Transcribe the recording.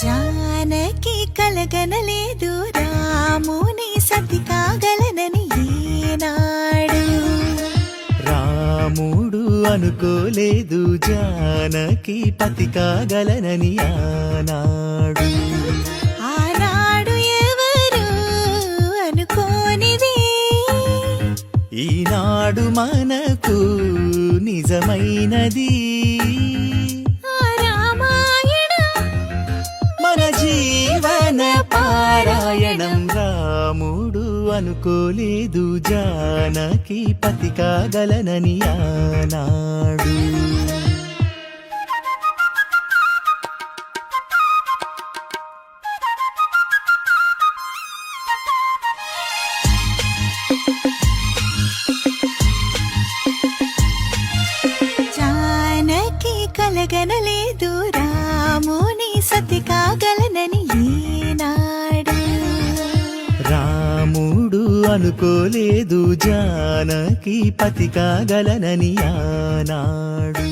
జానకి కలగనలేదు రాముని సతి కాగలనని ఏనాడు. రాముడు అనుకోలేదు జానకి పతి కాగలనని ఆనాడు. ఆనాడు ఎవరు అనుకోనిది ఈనాడు మనకు నిజమైనది. మన జీవన పారాయణం. రాముడు అనుకోలేదు జానకి పతి కాగలనని ఆనాడు. జానకి కలగనలేదు రాముని సతి కాగలనని ఏనాడు. రాముడు అనుకోలేదు జానకి పతి కాగలనని ఆనాడు.